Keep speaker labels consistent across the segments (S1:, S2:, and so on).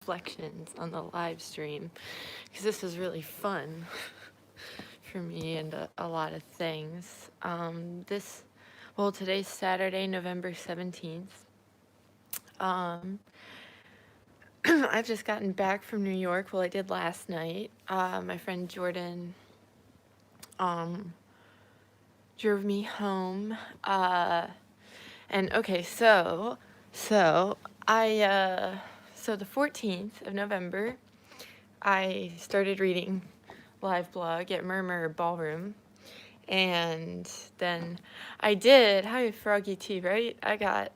S1: reflections on the live stream, because this was really fun for me and a lot of things. Well, today's Saturday, November 17th. I've just gotten back from New York. Well, I did last night. My friend Jordan drove me home. And okay, so the 14th of November, I started reading Liveblog at Murmur Ballroom. And then I did, hi Froggy T, right? I got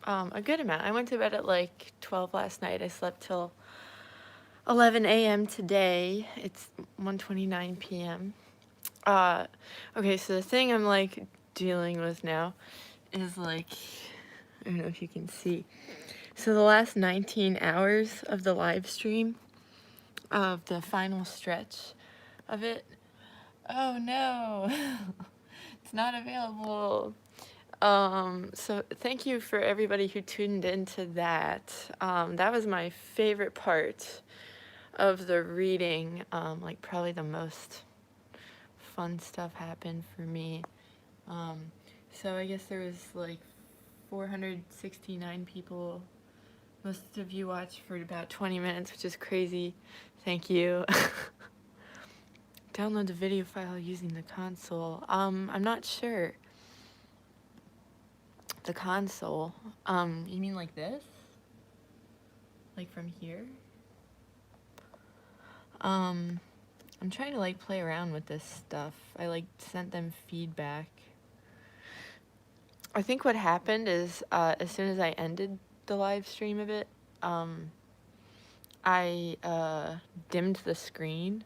S1: a good amount. I went to bed at like 12 last night. I slept till 11 a.m. today. It's 1:29 p.m. Okay, so the thing I'm like dealing with now is like, I don't know if you can see. So the last 19 hours of the live stream of the final stretch of it. Oh no, it's not available. So thank you for everybody who tuned into that. That was my favorite part of the reading. Like probably the most fun stuff happened for me. So I guess there was like 469 people. Most of you watched for about 20 minutes, which is crazy. Thank you. Download the video file using the console. I'm not sure. The console. You mean like this? Like from here? I'm trying to like play around with this stuff. I like sent them feedback. I think what happened is as soon as I ended the live stream of it, I dimmed the screen.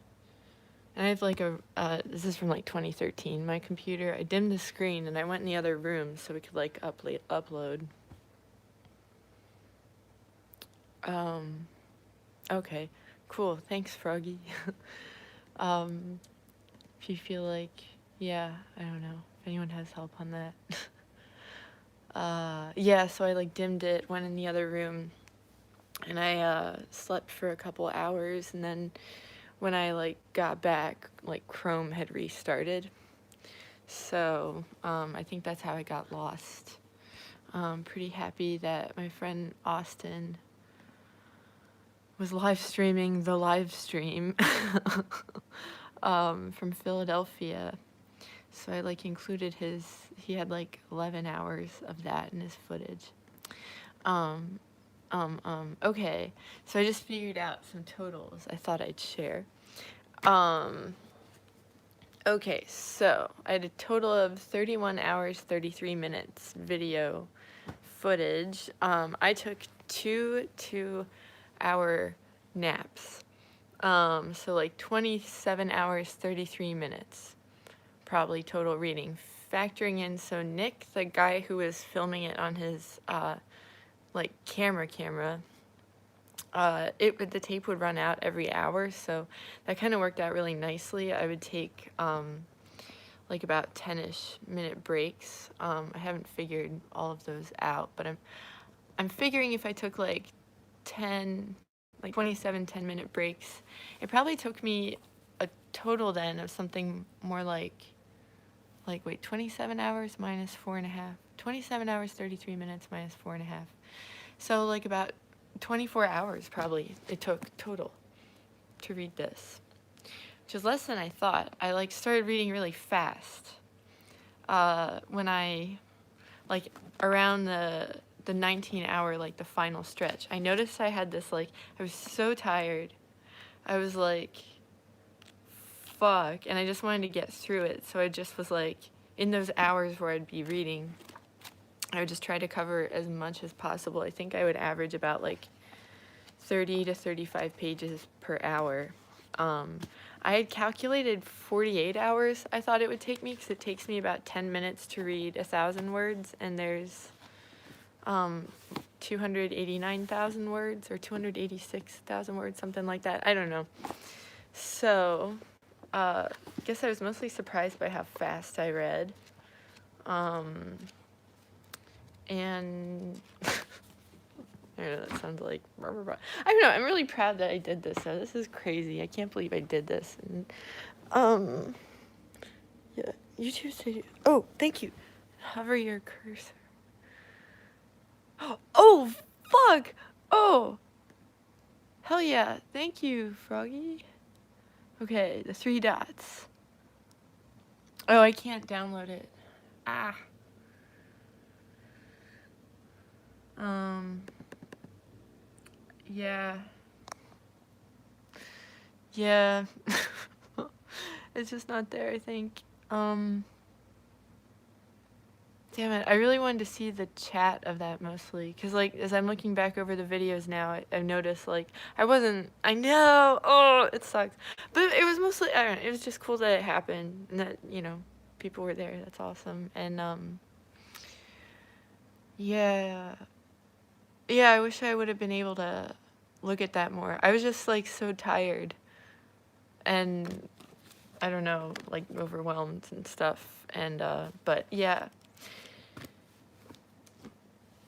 S1: And I have like this is from like 2013, my computer. I dimmed the screen and I went in the other room so we could like upload. Okay, cool. Thanks, Froggy. If you feel like, yeah, I don't know if anyone has help on that. Yeah, so I like dimmed it, went in the other room, and I slept for a couple hours, and then when I like got back, like Chrome had restarted. So I think that's how I got lost. Pretty happy that my friend Austin was live streaming the live stream from Philadelphia. So I like included he had like 11 hours of that in his footage. Okay, so I just figured out some totals I thought I'd share. Okay, so I had a total of 31 hours, 33 minutes video footage. I took 2 2-hour naps. So like 27 hours, 33 minutes. Probably total reading, factoring in, so Nick, the guy who was filming it on his like camera, the tape would run out every hour, so that kind of worked out really nicely. I would take like about 10-ish minute breaks. I haven't figured all of those out, but I'm figuring if I took like 27 10-minute breaks, it probably took me a total then of something more like 27 hours minus 4.5. 27 hours, 33 minutes minus 4.5. So like about 24 hours probably it took total to read this, which is less than I thought. I like started reading really fast when I like around the 19-hour, like the final stretch. I noticed I had this like, I was so tired. I was like, fuck, and I just wanted to get through it. So I just was like, in those hours where I'd be reading, I would just try to cover as much as possible. I think I would average about like 30 to 35 pages per hour. I had calculated 48 hours I thought it would take me, because it takes me about 10 minutes to read 1,000 words, and there's 289,000 words or 286,000 words, something like that. I don't know. So I guess I was mostly surprised by how fast I read. And I don't know, that sounds like blah, blah, blah. I don't know, I'm really proud that I did this, so this is crazy. I can't believe I did this. And, yeah, YouTube Studio. Oh, thank you. Hover your cursor. Oh, fuck! Oh! Hell yeah, thank you, Froggy. Okay, the 3 dots. Oh, I can't download it. Ah. Yeah. Yeah. It's just not there, I think. Damn it, I really wanted to see the chat of that mostly. Because, like, as I'm looking back over the videos now, I've noticed, like, I know! Oh, it sucks. But it was mostly, I don't know, it was just cool that it happened. And that, you know, people were there. That's awesome. And, yeah. Yeah, I wish I would have been able to look at that more. I was just, like, so tired. And, I don't know, like, overwhelmed and stuff. And, but, yeah.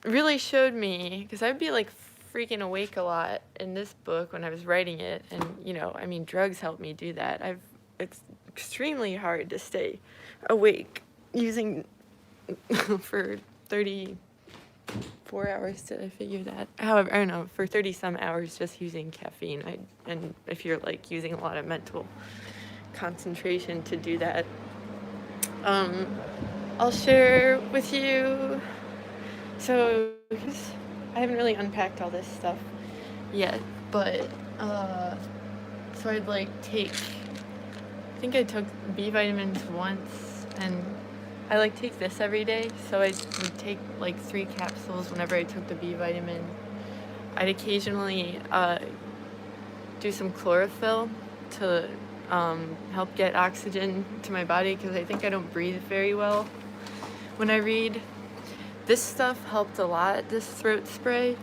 S1: Really showed me, because I'd be, like, freaking awake a lot in this book when I was writing it. And, you know, I mean, drugs helped me do that. It's extremely hard to stay awake using for 34 hours, did I figure that? However, I don't know, for 30 some hours just using caffeine. And if you're like using a lot of mental concentration to do that. I'll share with you. So I haven't really unpacked all this stuff yet, but so I'd like take, I think I took B vitamins once, and I like take this every day, so I would take like 3 capsules whenever I took the B vitamin. I'd occasionally do some chlorophyll to help get oxygen to my body, because I think I don't breathe very well when I read. This stuff helped a lot, this throat spray.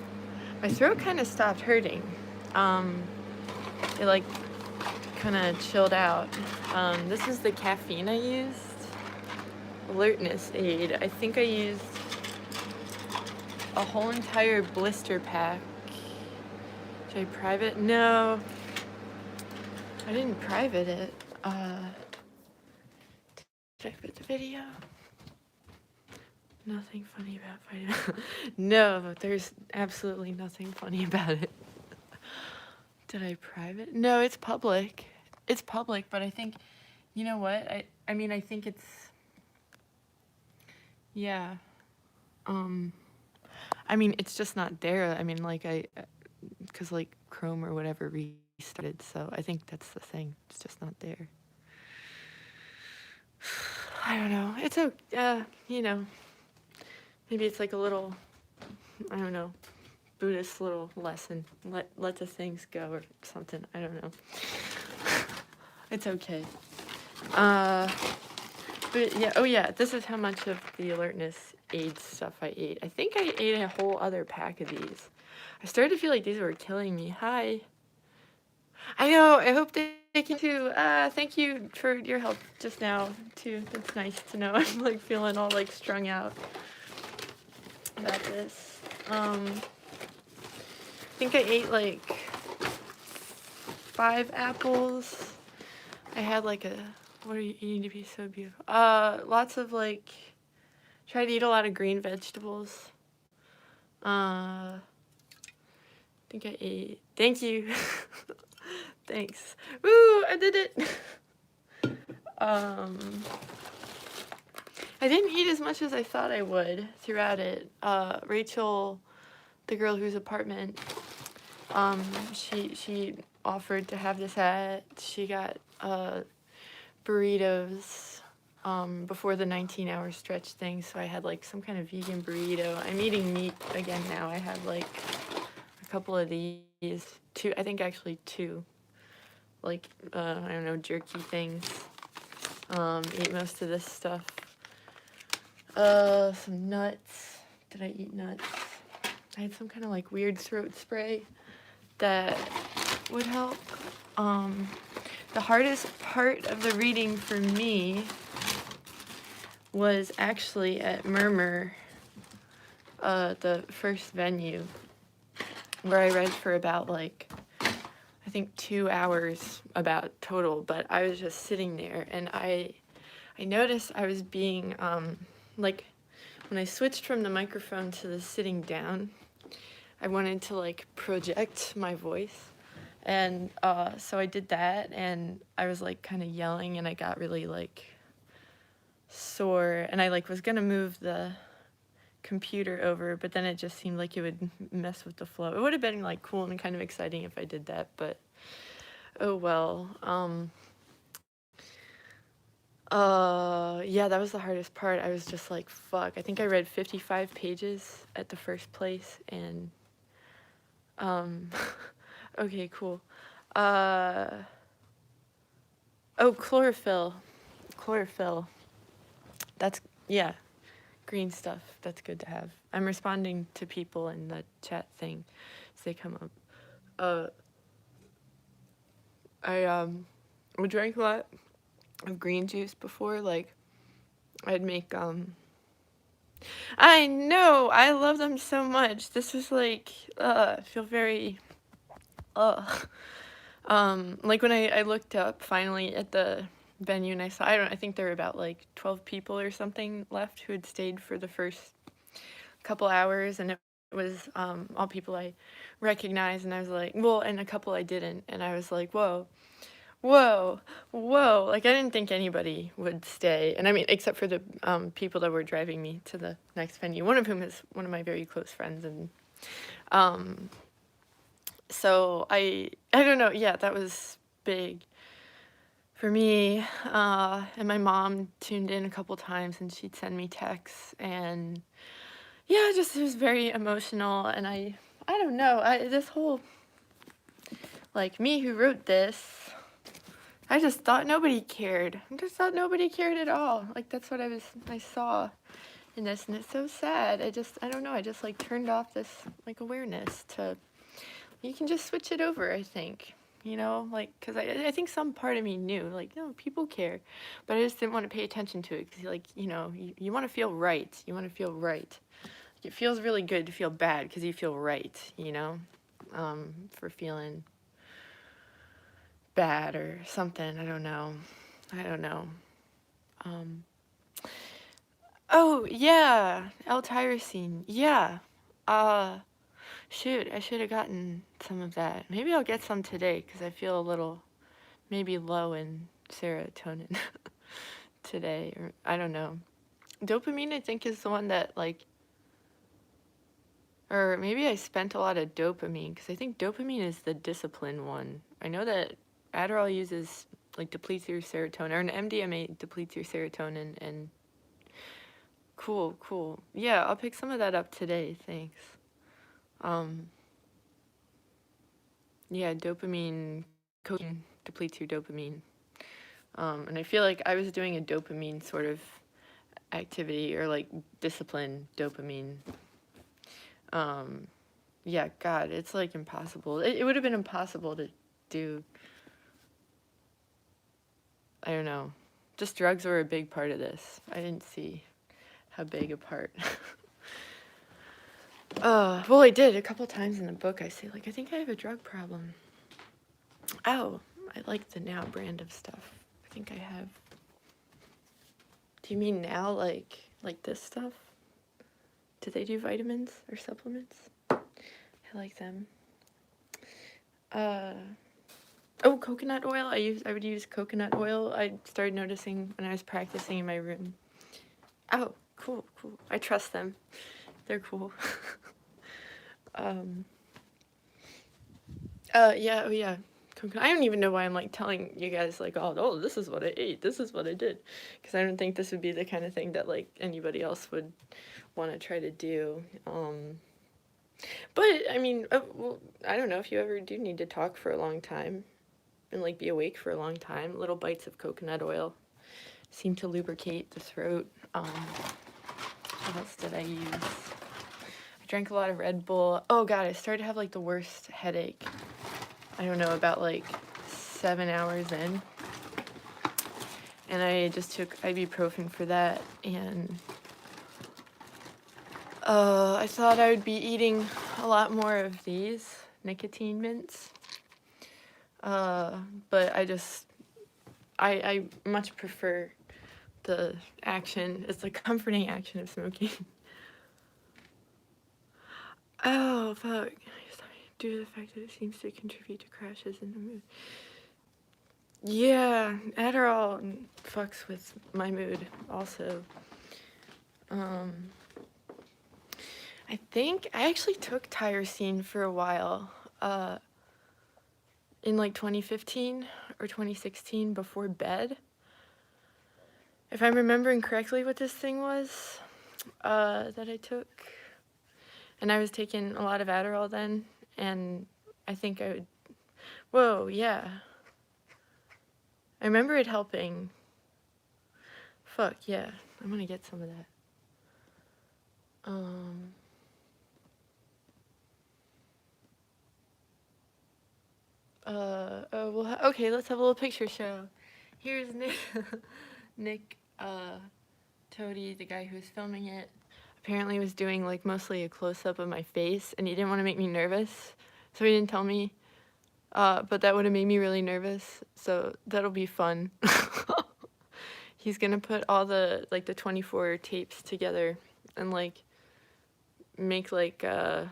S1: My throat kind of stopped hurting. It like kind of chilled out. This is the caffeine I used. Alertness aid. I think I used a whole entire blister pack. Should I private? No. I didn't private it. Did I put the video? Nothing funny about vitamin. No, there's absolutely nothing funny about it. Did I private? No, it's public. It's public, but I think, you know what? I mean, I think it's, yeah. I mean, it's just not there. I mean, like, because, like, Chrome or whatever restarted, so I think that's the thing. It's just not there. I don't know. It's you know, maybe it's like a little, I don't know, Buddhist little lesson. Let the things go or something. I don't know. It's okay. But yeah, oh yeah, this is how much of the alertness aid stuff I ate. I think I ate a whole other pack of these. I started to feel like these were killing me. Hi. I know, I hope they can too. Thank you for your help just now too. That's nice to know. I'm like feeling all like strung out about this. I think I ate like 5 apples. I had like a, what are you eating to be so beautiful? Lots of like, try to eat a lot of green vegetables. I think I ate, thank you. Thanks. Woo, I did it. I didn't eat as much as I thought I would throughout it. Rachel, the girl whose apartment, she offered to have this at. She got burritos before the 19-hour stretch thing, so I had like some kind of vegan burrito. I'm eating meat again now. I had like a couple of these, 2, I think actually 2, like I don't know, jerky things. Eat most of this stuff. Some nuts. Did I eat nuts? I had some kind of like weird throat spray that would help. The hardest part of the reading for me was actually at Murmur, the first venue. where I read for about like, I think 2 hours about total, but I was just sitting there and I noticed I was being, like, when I switched from the microphone to the sitting down, I wanted to like project my voice. And so I did that, and I was like kind of yelling, and I got really like sore, and I like was gonna move the computer over, but then it just seemed like it would mess with the flow. It would have been like cool and kind of exciting if I did that, but oh well. Yeah, that was the hardest part. I was just like, fuck. I think I read 55 pages at the first place, and okay, cool. Oh, chlorophyll. Chlorophyll. That's, yeah, green stuff. That's good to have. I'm responding to people in the chat thing as they come up. I drank a lot of green juice before. Like, I'd make, I know, I love them so much. This was like, I feel very, like when I looked up finally at the venue and I saw, I think there were about like 12 people or something left who had stayed for the first couple hours, and it was all people I recognized, and I was like, well, and a couple I didn't, and I was like, whoa, like I didn't think anybody would stay, and I mean, except for the people that were driving me to the next venue, one of whom is one of my very close friends, and so I don't know, yeah, that was big for me, and my mom tuned in a couple times, and she'd send me texts, and yeah, just it was very emotional, and I don't know, this whole, like, me who wrote this, I just thought nobody cared. I just thought nobody cared at all. Like, that's what I saw in this, and it's so sad. I don't know, I just, like, turned off this, like, awareness to, you can just switch it over, I think. You know, like, because I think some part of me knew, like, no, people care, but I just didn't want to pay attention to it, because, like, you know, you want to feel right. You want to feel right. Like, it feels really good to feel bad, because you feel right, you know, for feeling bad or something. I don't know. Oh, yeah, L-tyrosine. Yeah. Shoot, I should have gotten some of that. Maybe I'll get some today, because I feel a little, maybe low in serotonin today, or I don't know. Dopamine, I think, is the one that, like, or maybe I spent a lot of dopamine, because I think dopamine is the discipline one. I know that Adderall uses, like, depletes your serotonin, or an MDMA depletes your serotonin, and cool. Yeah, I'll pick some of that up today, thanks. Yeah, dopamine, cocaine depletes your dopamine. And I feel like I was doing a dopamine sort of activity, or like discipline dopamine. Yeah, God, it's like impossible. It would have been impossible to do, I don't know. Just drugs were a big part of this. I didn't see how big a part. Well, I did a couple times in the book. I say, like, I think I have a drug problem. Oh, I like the Now brand of stuff. I think I have. Do you mean Now, like this stuff? Do they do vitamins or supplements? I like them. Oh, coconut oil. I would use coconut oil. I started noticing when I was practicing in my room. Oh, cool. I trust them. They're cool. Yeah. I don't even know why I'm like telling you guys like, oh, this is what I ate, this is what I did, because I don't think this would be the kind of thing that like anybody else would want to try to do. But I mean, well, I don't know if you ever do need to talk for a long time and like be awake for a long time. Little bites of coconut oil seem to lubricate the throat. What else did I use? I drank a lot of Red Bull. Oh God, I started to have like the worst headache. I don't know, about like 7 hours in. And I just took ibuprofen for that, and I thought I would be eating a lot more of these nicotine mints. But I much prefer the action. It's the comforting action of smoking. Oh, fuck. Due to the fact that it seems to contribute to crashes in the mood. Yeah, Adderall fucks with my mood also. I think I actually took tyrosine for a while, in like 2015 or 2016 before bed. If I'm remembering correctly what this thing was, that I took. And I was taking a lot of Adderall then, and I think I would, whoa, yeah. I remember it helping. Fuck, yeah, I'm gonna get some of that. Oh, well, okay, let's have a little picture show. Here's Nick, Toady, the guy who was filming it, apparently was doing like mostly a close-up of my face, and he didn't want to make me nervous, so he didn't tell me, but that would have made me really nervous, so that'll be fun. He's gonna put all the, like, the 24 tapes together and, like, make, like a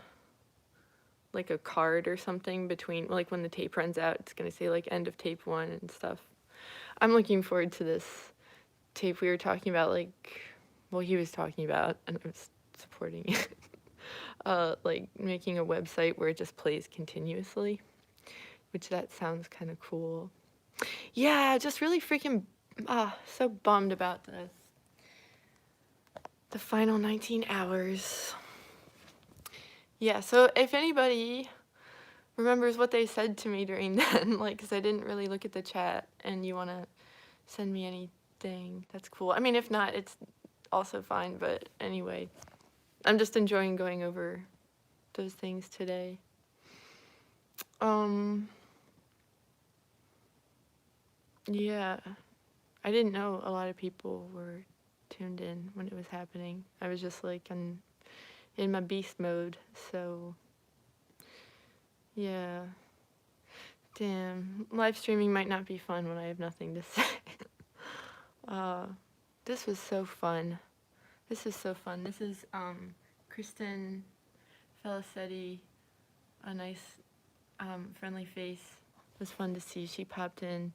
S1: card or something between, like, when the tape runs out, it's gonna say, like, end of tape 1 and stuff. I'm looking forward to this tape we were talking about, like, well, he was talking about, and I was supporting it. Like, making a website where it just plays continuously, which that sounds kind of cool. Yeah, just really freaking, so bummed about this. The final 19 hours. Yeah, so if anybody remembers what they said to me during then, like, because I didn't really look at the chat, and you want to send me anything, that's cool. I mean, if not, it's also fine, but anyway, I'm just enjoying going over those things today. Yeah, I didn't know a lot of people were tuned in when it was happening. I was just like in my beast mode, so yeah. Damn, live streaming might not be fun when I have nothing to say. This was so fun. This is so fun. This is Kristen Felicetti, a nice friendly face. It was fun to see. She popped in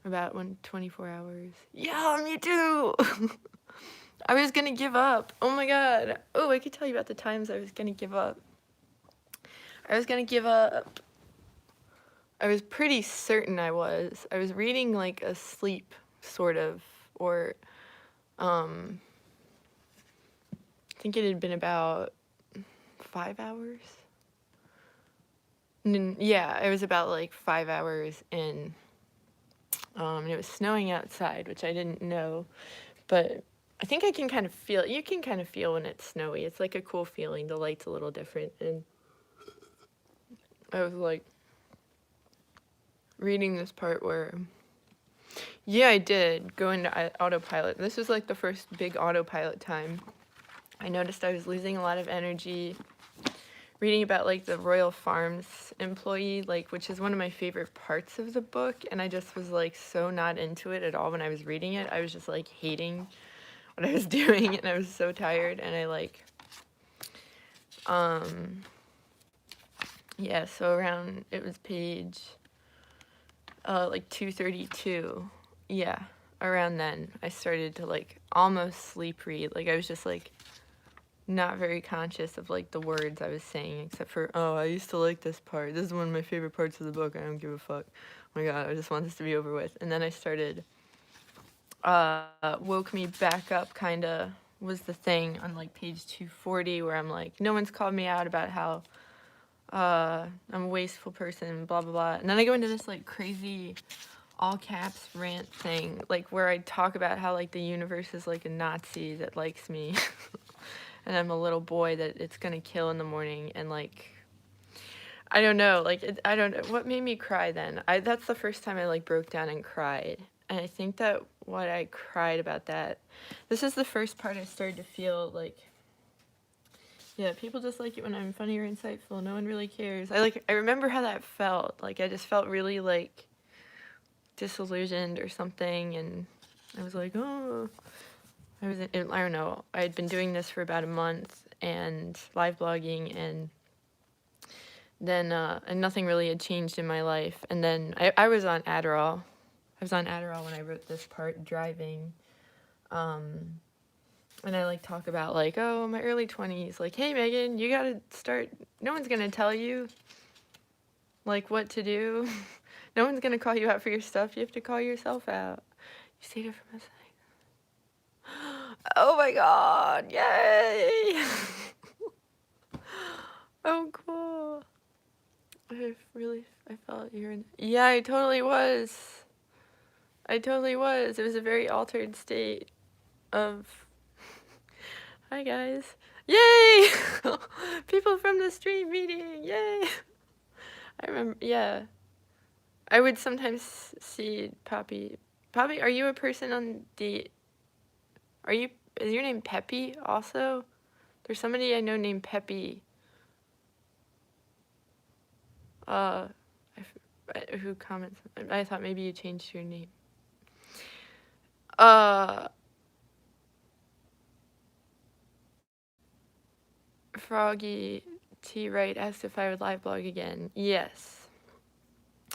S1: about 24 hours. Yeah, me too. I was gonna give up. Oh my god. Oh, I could tell you about the times I was gonna give up. I was gonna give up. I was pretty certain I was. I was reading like asleep, sort of, or I think it had been about 5 hours. Yeah, it was about like 5 hours in. And it was snowing outside, which I didn't know, but I think I can kind of feel it. You can kind of feel when it's snowy. It's like a cool feeling. The light's a little different, and I was like reading this part where, yeah, I did go into autopilot. This was like the first big autopilot time. I noticed I was losing a lot of energy reading about like the Royal Farms employee, like, which is one of my favorite parts of the book, and I just was like so not into it at all when I was reading it. I was just like hating what I was doing, and I was so tired, and I like yeah, so around, it was page like 232. Yeah, around then I started to like almost sleep read. Like I was just like not very conscious of like the words I was saying, except for, oh, I used to like this part. This is one of my favorite parts of the book. I don't give a fuck. Oh my god, I just want this to be over with. And then I started, woke me back up, kinda, was the thing on like page 240, where I'm like, no one's called me out about how I'm a wasteful person, blah blah blah. And then I go into this like crazy all caps rant thing, like where I talk about how like the universe is like a Nazi that likes me. And I'm a little boy that it's gonna kill in the morning, and like, I don't know, like, I don't know, what made me cry then? That's the first time I like broke down and cried, and I think that what I cried about that, this is the first part I started to feel like Yeah, people just like it when I'm funny or insightful. No one really cares. I remember how that felt. Like, I just felt really, like, disillusioned or something, and I was like, oh. I don't know. I had been doing this for about a month, and live blogging, and then, and nothing really had changed in my life. And then I was on Adderall. I was on Adderall when I wrote this part, driving. And I, like, talk about, like, oh, my early 20s. Like, hey, Megan, you gotta start. No one's gonna tell you, like, what to do. No one's gonna call you out for your stuff. You have to call yourself out. You stayed up from a second. Oh my god, yay! Oh, cool. I felt you're in. Yeah, I totally was. I totally was. It was a very altered state of. Hi, guys. Yay! People from the stream meeting, yay! I remember, yeah. I would sometimes see Poppy. Poppy, are you a person on the. Is your name Peppy also? There's somebody I know named Peppy. Who comments? I thought maybe you changed your name. Froggy T. Wright asked if I would live blog again. Yes.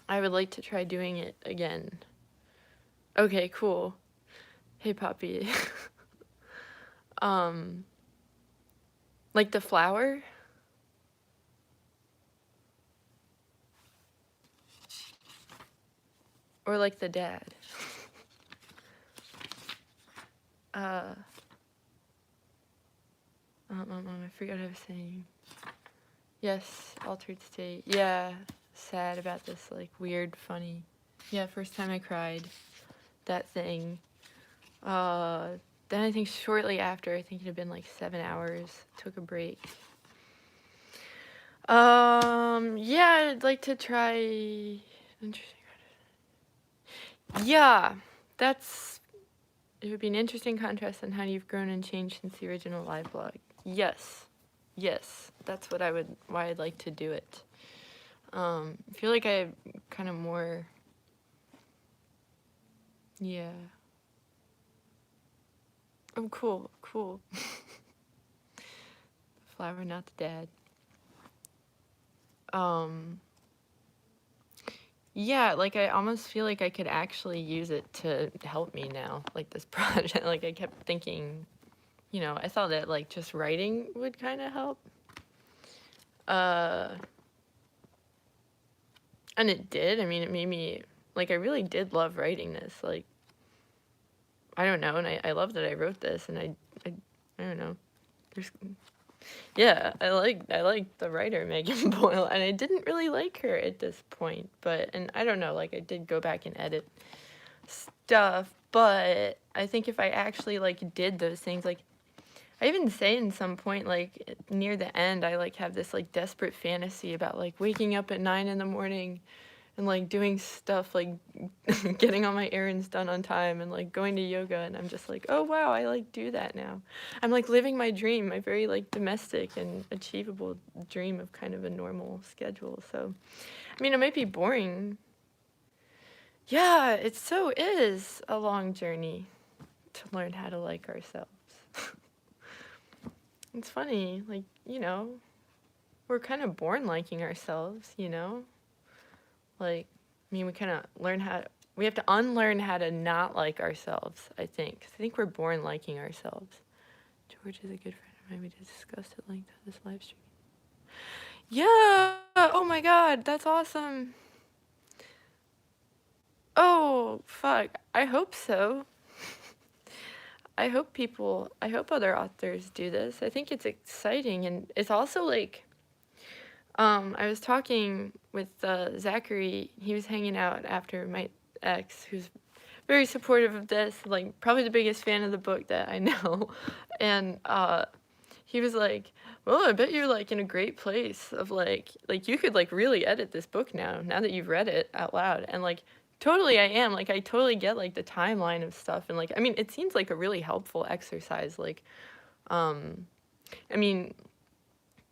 S1: I would like to try doing it again. Okay, cool. Hey, Poppy. Like the flower? Or like the dad? I forgot what I was saying. Yes, altered state. Yeah, sad about this, like, weird, funny. Yeah, first time I cried. That thing. Then I think shortly after, I think it had been like 7 hours, took a break. Yeah, I'd like to try. Interesting. Yeah, it would be an interesting contrast on how you've grown and changed since the original live blog. Yes, that's why I'd like to do it. I feel like I have kind of more, yeah. Oh, cool. Flower, not the dad. Yeah, like, I almost feel like I could actually use it to help me now, like, this project. Like, I kept thinking, I thought that, like, just writing would kind of help. And it did. I mean, it made me, like, I really did love writing this. Like, I don't know, and I love that I wrote this, and I don't know. Yeah, I like the writer Megan Boyle, and I didn't really like her at this point, and I don't know, like, I did go back and edit stuff, but I think if I actually, like, did those things, like, I even say in some point, like, near the end, I, like, have this, like, desperate fantasy about, like, waking up at 9 in the morning and, like, doing stuff, like, getting all my errands done on time and, like, going to yoga, and I'm just like, oh, wow, I, like, do that now. I'm, like, living my dream, my very, like, domestic and achievable dream of kind of a normal schedule, so, I mean, it might be boring. Yeah, it so is a long journey to learn how to like ourselves. It's funny, like, we're kind of born liking ourselves, Like, I mean, we kind of we have to unlearn how to not like ourselves, I think. 'Cause I think we're born liking ourselves. George is a good friend of mine. We discussed at length on this live stream. Yeah! Oh my god, that's awesome. Oh, fuck. I hope so. I hope other authors do this. I think it's exciting, and it's also, like, I was talking with Zachary. He was hanging out after my ex, who's very supportive of this, like, probably the biggest fan of the book that I know. And he was like, well, I bet you're, like, in a great place of, like, you could, like, really edit this book now that you've read it out loud. And, like, totally I am. Like, I totally get, like, the timeline of stuff. And, like, I mean, it seems like a really helpful exercise. Like, I mean,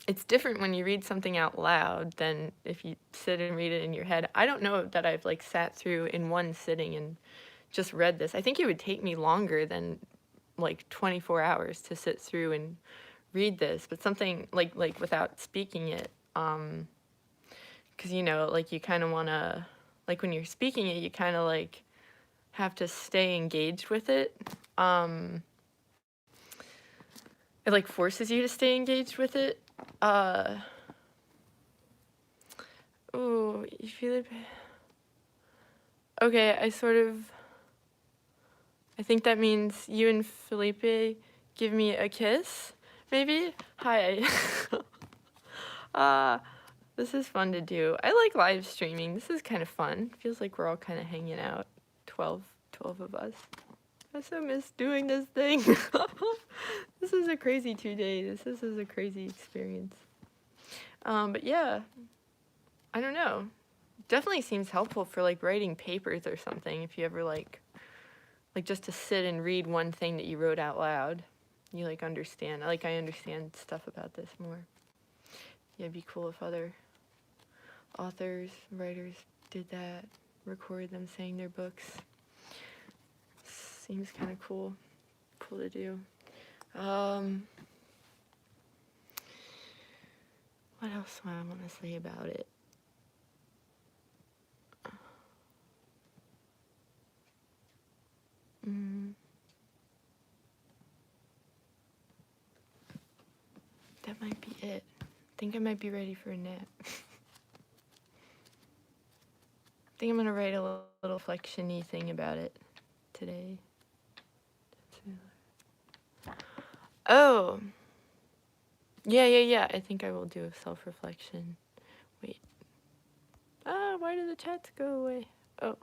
S1: it's different when you read something out loud than if you sit and read it in your head. I don't know that I've like sat through in one sitting and just read this. I think it would take me longer than like 24 hours to sit through and read this, but something like without speaking it, because you know, like you kind of want to, like when you're speaking it, you kind of like have to stay engaged with it. It like forces you to stay engaged with it. Ooh, you feel it? Okay, I think that means you and Felipe give me a kiss, maybe? Hi. This is fun to do. I like live streaming. This is kind of fun. Feels like we're all kind of hanging out. 12 of us. I so miss doing this thing. This is a crazy 2 days. This is a crazy experience. But yeah, I don't know. Definitely seems helpful for like writing papers or something. If you ever like just to sit and read one thing that you wrote out loud, you like understand. Like I understand stuff about this more. Yeah, it'd be cool if other authors, writers did that, record them saying their books. Seems kind of cool to do. What else do I want to say about it? That might be it. I think I might be ready for a nap. I think I'm going to write a little reflection-y thing about it today. Oh. Yeah. I think I will do a self-reflection. Wait. Why did the chats go away? Oh.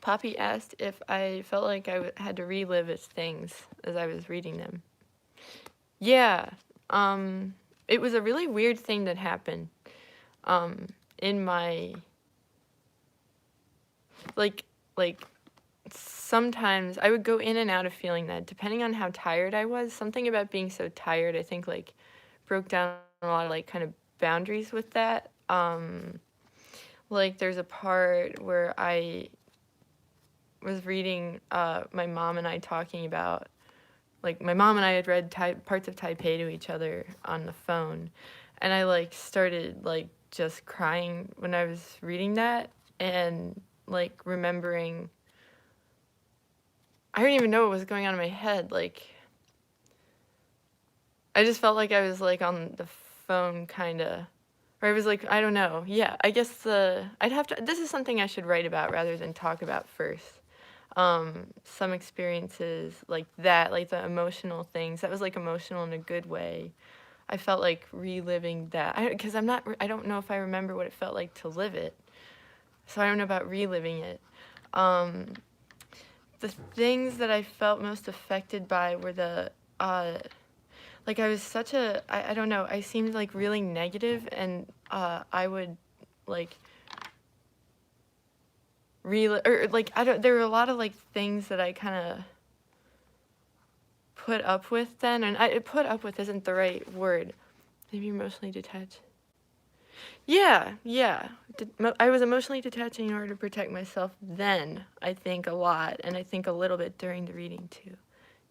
S1: Poppy asked if I felt like I had to relive its things as I was reading them. Yeah. It was a really weird thing that happened. In my... Like, sometimes I would go in and out of feeling that, depending on how tired I was. Something about being so tired, I think, like, broke down a lot of, like, kind of boundaries with that. Like, there's a part where I was reading my mom and I talking about, like, my mom and I had read parts of Taipei to each other on the phone, and I, like, started, like, just crying when I was reading that, and, like, remembering... I don't even know what was going on in my head, like... I just felt like I was, like, on the phone, kinda... Or I was like, I don't know. Yeah, I guess I'd have to... This is something I should write about rather than talk about first. Some experiences like that, like the emotional things. That was, like, emotional in a good way. I felt like reliving that. Because I don't know if I remember what it felt like to live it. So I don't know about reliving it. The things that I felt most affected by were the... like, I was such a... I don't know. I seemed, like, really negative, and I would, like... there were a lot of, like, things that I kind of put up with then, and put up with isn't the right word. Maybe emotionally detached. Yeah. I was emotionally detached in order to protect myself then, I think, a lot, and I think a little bit during the reading, too.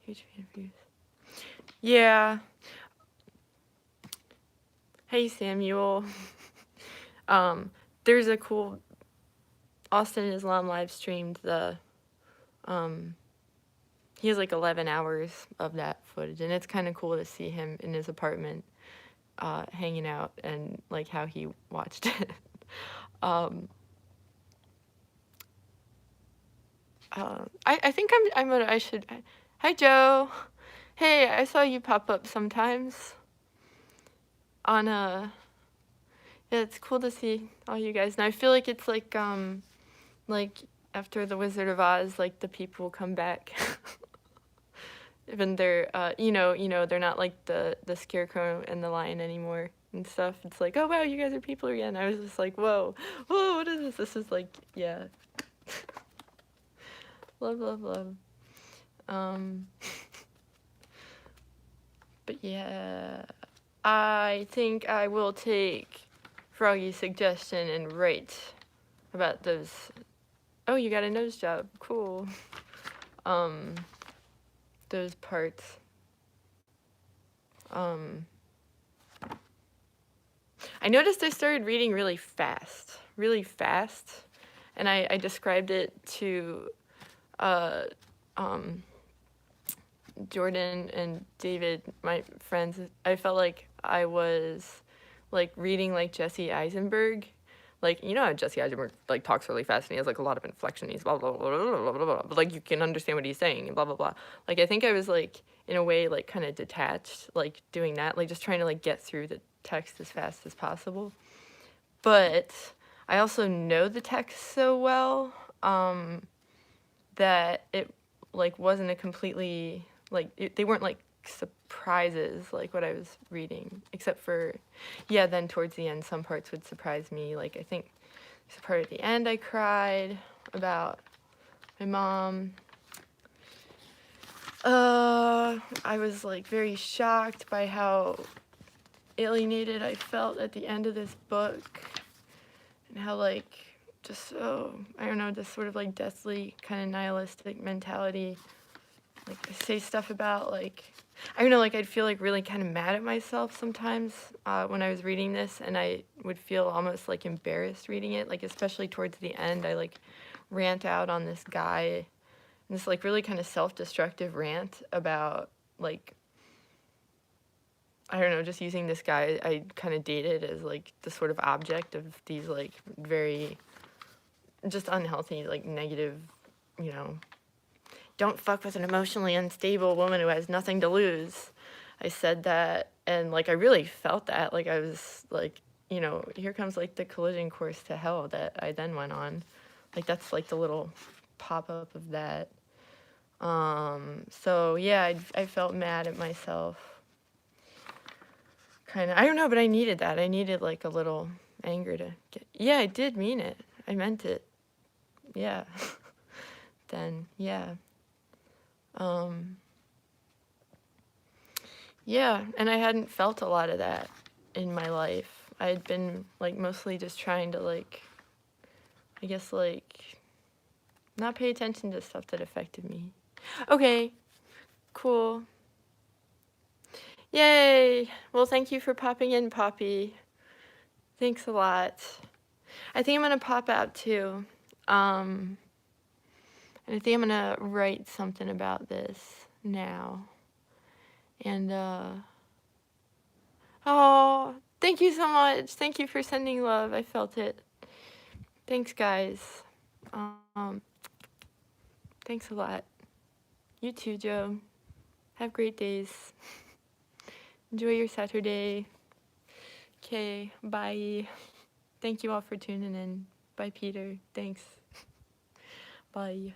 S1: Huge fan of views. Yeah. Hey, Samuel. There's a cool... Austin Islam live streamed the... He has, like, 11 hours of that footage, and it's kind of cool to see him in his apartment hanging out and, like, how he watched it. I think I should... Hi, Joe. Hey, I saw you pop up sometimes on yeah, it's cool to see all you guys. And I feel like it's like after the Wizard of Oz, like the people come back. Even they're you know, they're not like the Scarecrow and the Lion anymore and stuff. It's like, oh wow, you guys are people again. I was just like, whoa, what is this? This is like, yeah. Love. But yeah, I think I will take Froggy's suggestion and write about those. Oh, you got a nose job. Cool. Those parts. I noticed I started reading really fast. And I described it to Jordan and David, my friends. I felt like I was like reading like Jesse Eisenberg. Like, you know how Jesse Eisenberg like talks really fast and he has like a lot of inflection. He's blah blah blah blah blah blah blah. But like you can understand what he's saying and blah blah blah. Like I think I was like in a way like kind of detached, like doing that, like just trying to like get through the text as fast as possible. But I also know the text so well that it like wasn't a completely like they weren't like surprises like what I was reading, except for yeah, then towards the end some parts would surprise me. Like I think there's a part at the end I cried about my mom. I was like very shocked by how alienated I felt at the end of this book, and how like just so I don't know, this sort of like deathly kind of nihilistic mentality. Like I say stuff about like I don't know, like I'd feel like really kind of mad at myself sometimes when I was reading this, and I would feel almost like embarrassed reading it, like especially towards the end. I like rant out on this guy, and this like really kind of self-destructive rant about like I don't know, just using this guy I kind of dated as like the sort of object of these like very just unhealthy, like negative, you know, don't fuck with an emotionally unstable woman who has nothing to lose. I said that, and like I really felt that. Like I was like, you know, here comes like the collision course to hell that I then went on. Like that's like the little pop-up of that. So yeah, I felt mad at myself. Kind of, I don't know, but I needed that. I needed like a little anger to get. Yeah, I did mean it. I meant it. Yeah. Then, yeah. Yeah, and I hadn't felt a lot of that in my life. I had been like mostly just trying to like, I guess like, not pay attention to stuff that affected me. Okay, cool. Yay! Well, thank you for popping in, Poppy. Thanks a lot. I think I'm gonna pop out too. And I think I'm gonna write something about this now. And, oh, thank you so much. Thank you for sending love. I felt it. Thanks, guys. Thanks a lot. You too, Joe. Have great days. Enjoy your Saturday. Okay, bye. Thank you all for tuning in. Bye, Peter. Thanks. Bye.